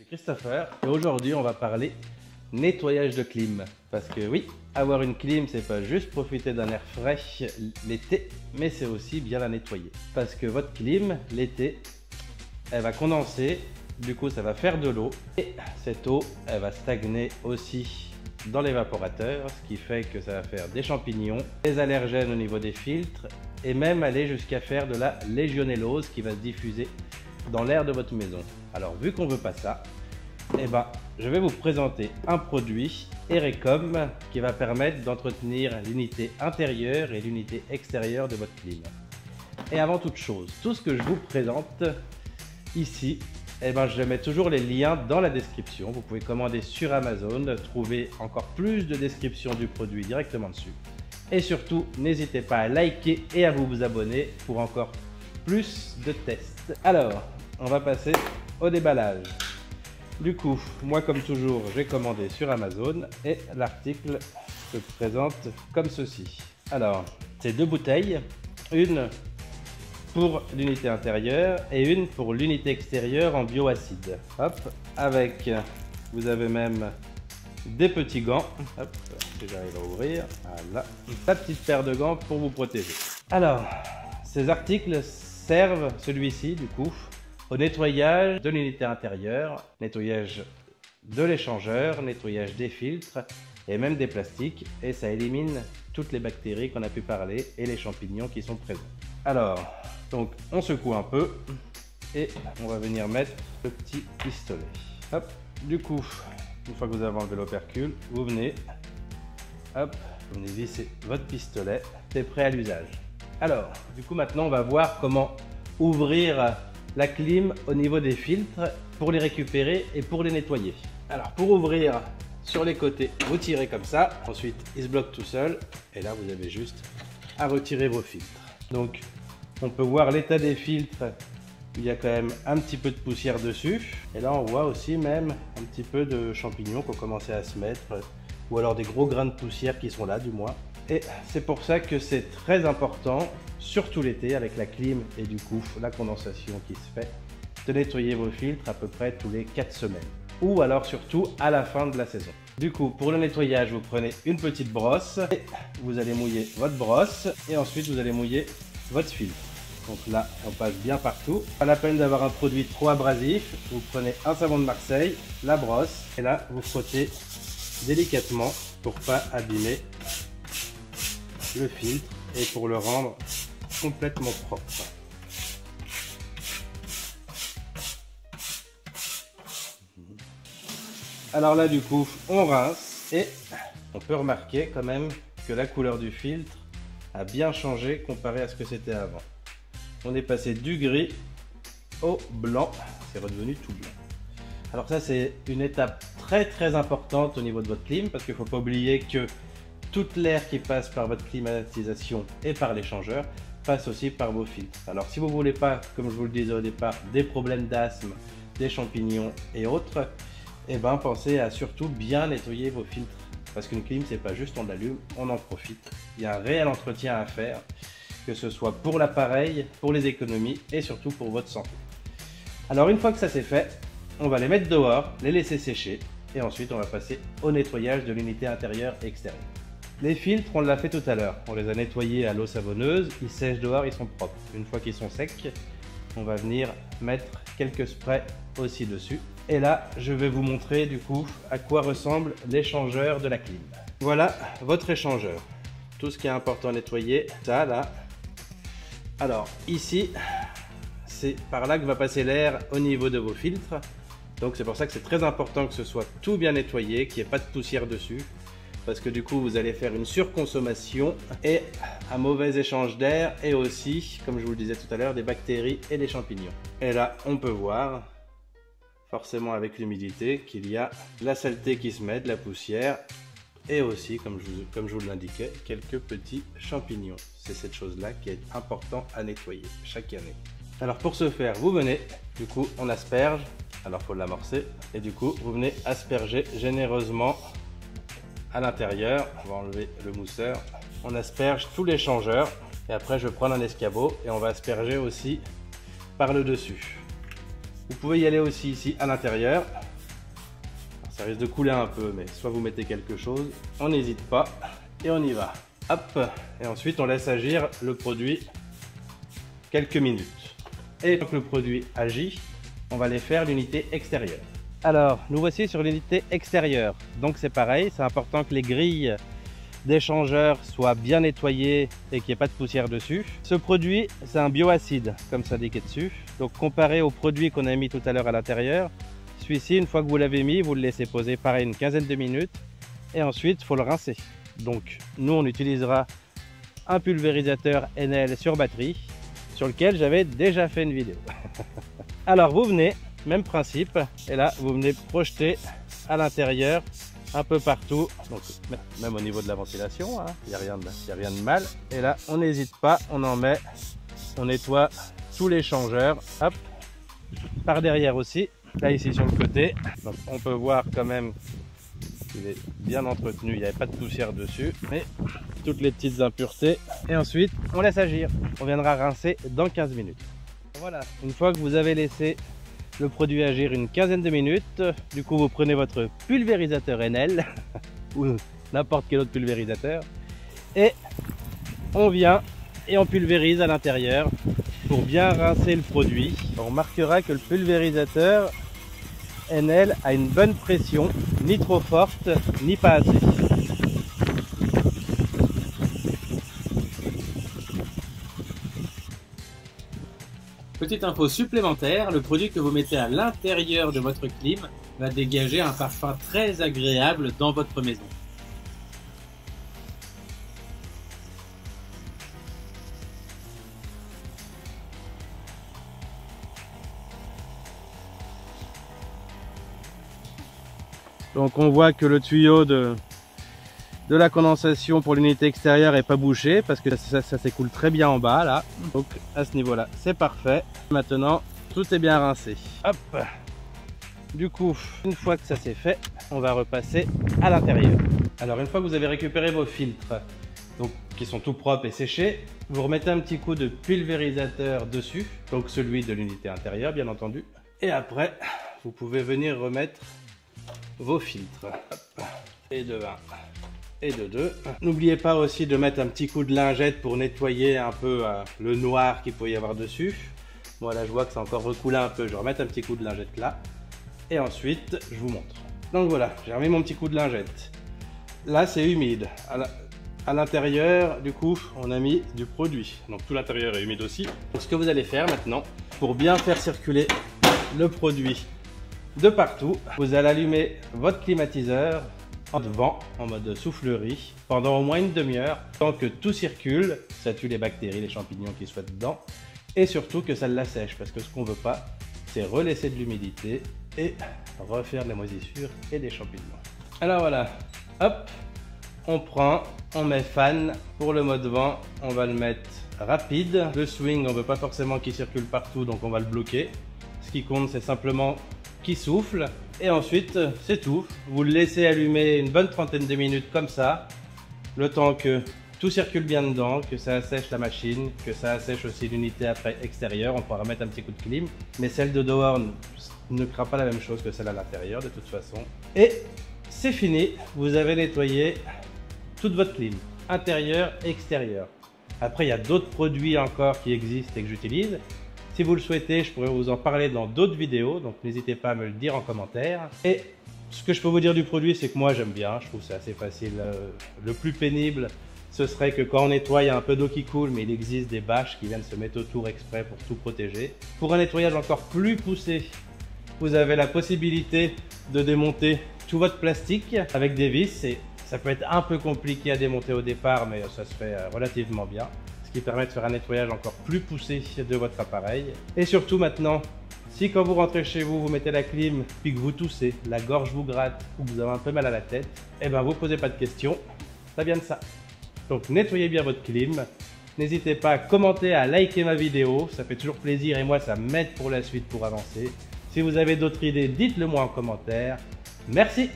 suis Christopher et aujourd'hui on va parler nettoyage de clim. Parce que oui, avoir une clim c'est pas juste profiter d'un air frais l'été, mais c'est aussi bien la nettoyer. Parce que votre clim l'été, elle va condenser, du coup ça va faire de l'eau et cette eau elle va stagner aussi dans l'évaporateur, ce qui fait que ça va faire des champignons, des allergènes au niveau des filtres et même aller jusqu'à faire de la légionellose qui va se diffuser dans l'air de votre maison. Alors vu qu'on veut pas ça, eh ben, je vais vous présenter un produit Erecom qui va permettre d'entretenir l'unité intérieure et l'unité extérieure de votre clim. Et avant toute chose, tout ce que je vous présente ici, eh ben, je mets toujours les liens dans la description. Vous pouvez commander sur Amazon, trouver encore plus de descriptions du produit directement dessus. Et surtout, n'hésitez pas à liker et à vous abonner pour encore plus de tests. Alors, on va passer au déballage. Du coup, moi comme toujours, j'ai commandé sur Amazon et l'article se présente comme ceci. Alors, c'est deux bouteilles, une pour l'unité intérieure et une pour l'unité extérieure en bioacide. Hop, avec, vous avez même des petits gants. Hop, si j'arrive à ouvrir, voilà, une petite paire de gants pour vous protéger. Alors, ces articles servent, celui-ci du coup, au nettoyage de l'unité intérieure, nettoyage de l'échangeur, nettoyage des filtres et même des plastiques, et ça élimine toutes les bactéries qu'on a pu parler et les champignons qui sont présents. Alors, donc on secoue un peu et on va venir mettre le petit pistolet. Hop, du coup, une fois que vous avez enlevé l'opercule, vous venez, hop, vous venez visser votre pistolet, c'est prêt à l'usage. Alors, du coup maintenant on va voir comment ouvrir la clim au niveau des filtres pour les récupérer et pour les nettoyer. Alors pour ouvrir sur les côtés, vous tirez comme ça, ensuite il se bloque tout seul et là vous avez juste à retirer vos filtres. Donc on peut voir l'état des filtres, il y a quand même un petit peu de poussière dessus et là on voit aussi même un petit peu de champignons qui ont commencé à se mettre ou alors des gros grains de poussière qui sont là du moins. Et c'est pour ça que c'est très important, surtout l'été avec la clim et du coup la condensation qui se fait, de nettoyer vos filtres à peu près tous les 4 semaines. Ou alors surtout à la fin de la saison. Du coup pour le nettoyage vous prenez une petite brosse et vous allez mouiller votre brosse et ensuite vous allez mouiller votre filtre. Donc là on passe bien partout. Pas la peine d'avoir un produit trop abrasif, vous prenez un savon de Marseille, la brosse et là vous frottez délicatement pour pas abîmer le filtre et pour le rendre complètement propre. Alors là du coup on rince et on peut remarquer quand même que la couleur du filtre a bien changé comparé à ce que c'était avant. On est passé du gris au blanc, c'est redevenu tout blanc. Alors ça c'est une étape très importante au niveau de votre clim parce qu'il ne faut pas oublier que toute l'air qui passe par votre climatisation et par l'échangeur passe aussi par vos filtres. Alors si vous ne voulez pas, comme je vous le disais au départ, des problèmes d'asthme, des champignons et autres, eh ben, pensez à surtout bien nettoyer vos filtres. Parce qu'une clim, c'est pas juste on l'allume, on en profite. Il y a un réel entretien à faire, que ce soit pour l'appareil, pour les économies et surtout pour votre santé. Alors une fois que ça c'est fait, on va les mettre dehors, les laisser sécher et ensuite on va passer au nettoyage de l'unité intérieure et extérieure. Les filtres, on l'a fait tout à l'heure, on les a nettoyés à l'eau savonneuse, ils sèchent dehors, ils sont propres. Une fois qu'ils sont secs, on va venir mettre quelques sprays aussi dessus. Et là, je vais vous montrer du coup à quoi ressemble l'échangeur de la clim. Voilà votre échangeur. Tout ce qui est important à nettoyer, ça là. Alors ici, c'est par là que va passer l'air au niveau de vos filtres. Donc c'est pour ça que c'est très important que ce soit tout bien nettoyé, qu'il n'y ait pas de poussière dessus. Parce que du coup vous allez faire une surconsommation et un mauvais échange d'air et aussi, comme je vous le disais tout à l'heure, des bactéries et des champignons. Et là on peut voir, forcément avec l'humidité, qu'il y a de la saleté qui se met, de la poussière et aussi, comme je vous l'indiquais, quelques petits champignons. C'est cette chose là qui est important à nettoyer chaque année. Alors pour ce faire, vous venez, du coup on asperge, alors il faut l'amorcer, et du coup vous venez asperger généreusement à l'intérieur. On va enlever le mousseur, on asperge tout l'échangeur et après je vais prendre un escabeau et on va asperger aussi par le dessus. Vous pouvez y aller aussi ici à l'intérieur, ça risque de couler un peu, mais soit vous mettez quelque chose, on n'hésite pas et on y va. Hop, et ensuite on laisse agir le produit quelques minutes. Et quand le produit agit, on va aller faire l'unité extérieure. Alors, nous voici sur l'unité extérieure. Donc c'est pareil, c'est important que les grilles d'échangeur soient bien nettoyées et qu'il n'y ait pas de poussière dessus. Ce produit, c'est un bioacide, comme ça indiqué dessus. Donc comparé au produit qu'on a mis tout à l'heure à l'intérieur, celui-ci, une fois que vous l'avez mis, vous le laissez poser pareil une quinzaine de minutes et ensuite il faut le rincer. Donc nous on utilisera un pulvérisateur Enel sur batterie sur lequel j'avais déjà fait une vidéo. Alors vous venez, même principe, et là vous venez projeter à l'intérieur un peu partout, donc même au niveau de la ventilation, hein, il n'y a rien de mal. Et là on n'hésite pas, on en met, on nettoie tout l'échangeur, hop, par derrière aussi, là ici sur le côté, donc on peut voir quand même qu'il est bien entretenu, il n'y avait pas de poussière dessus, mais toutes les petites impuretés. Et ensuite on laisse agir, on viendra rincer dans 15 minutes. Voilà, une fois que vous avez laissé le produit agir une quinzaine de minutes, du coup vous prenez votre pulvérisateur Enel ou n'importe quel autre pulvérisateur et on vient et on pulvérise à l'intérieur pour bien rincer le produit. On remarquera que le pulvérisateur Enel a une bonne pression, ni trop forte ni pas assez. Petite info supplémentaire, le produit que vous mettez à l'intérieur de votre clim va dégager un parfum très agréable dans votre maison. Donc on voit que le tuyau de la condensation pour l'unité extérieure est pas bouché parce que ça s'écoule très bien en bas là. Donc à ce niveau là c'est parfait. Maintenant tout est bien rincé. Hop. Du coup une fois que ça c'est fait, on va repasser à l'intérieur. Alors une fois que vous avez récupéré vos filtres, donc qui sont tout propres et séchés, vous remettez un petit coup de pulvérisateur dessus, donc celui de l'unité intérieure bien entendu. Et après vous pouvez venir remettre vos filtres. Hop. Et de 1 et de 2. N'oubliez pas aussi de mettre un petit coup de lingette pour nettoyer un peu le noir qu'il peut y avoir dessus. Voilà, je vois que ça a encore recoulé un peu, je vais remettre un petit coup de lingette là. Et ensuite, je vous montre. Donc voilà, j'ai remis mon petit coup de lingette. Là, c'est humide. À l'intérieur, du coup, on a mis du produit. Donc tout l'intérieur est humide aussi. Donc, ce que vous allez faire maintenant, pour bien faire circuler le produit de partout, vous allez allumer votre climatiseur en devant, en mode soufflerie, pendant au moins une demi-heure, tant que tout circule, ça tue les bactéries, les champignons qui soient dedans, et surtout que ça l'assèche, parce que ce qu'on veut pas, c'est relaisser de l'humidité et refaire de la moisissure et des champignons. Alors voilà, hop, on prend, on met fan. Pour le mode vent, on va le mettre rapide. Le swing, on veut pas forcément qu'il circule partout, donc on va le bloquer. Ce qui compte, c'est simplement qu'il souffle. Et ensuite, c'est tout. Vous le laissez allumer une bonne trentaine de minutes comme ça, le temps que tout circule bien dedans, que ça assèche la machine, que ça assèche aussi l'unité après extérieure. On pourra mettre un petit coup de clim, mais celle de dehors ne craint pas la même chose que celle à l'intérieur de toute façon. Et c'est fini, vous avez nettoyé toute votre clim, intérieur et extérieur. Après, il y a d'autres produits encore qui existent et que j'utilise. Si vous le souhaitez, je pourrais vous en parler dans d'autres vidéos, donc n'hésitez pas à me le dire en commentaire. Et ce que je peux vous dire du produit, c'est que moi j'aime bien, je trouve que c'est assez facile. Le plus pénible, ce serait que quand on nettoie, il y a un peu d'eau qui coule, mais il existe des bâches qui viennent se mettre autour exprès pour tout protéger. Pour un nettoyage encore plus poussé, vous avez la possibilité de démonter tout votre plastique avec des vis. Et ça peut être un peu compliqué à démonter au départ, mais ça se fait relativement bien. Qui permet de faire un nettoyage encore plus poussé de votre appareil. Et surtout maintenant, si quand vous rentrez chez vous, vous mettez la clim, puis que vous toussez, la gorge vous gratte ou que vous avez un peu mal à la tête, eh ben vous posez pas de questions, ça vient de ça. Donc nettoyez bien votre clim, n'hésitez pas à commenter, à liker ma vidéo, ça fait toujours plaisir et moi ça m'aide pour la suite pour avancer. Si vous avez d'autres idées, dites-le moi en commentaire. Merci!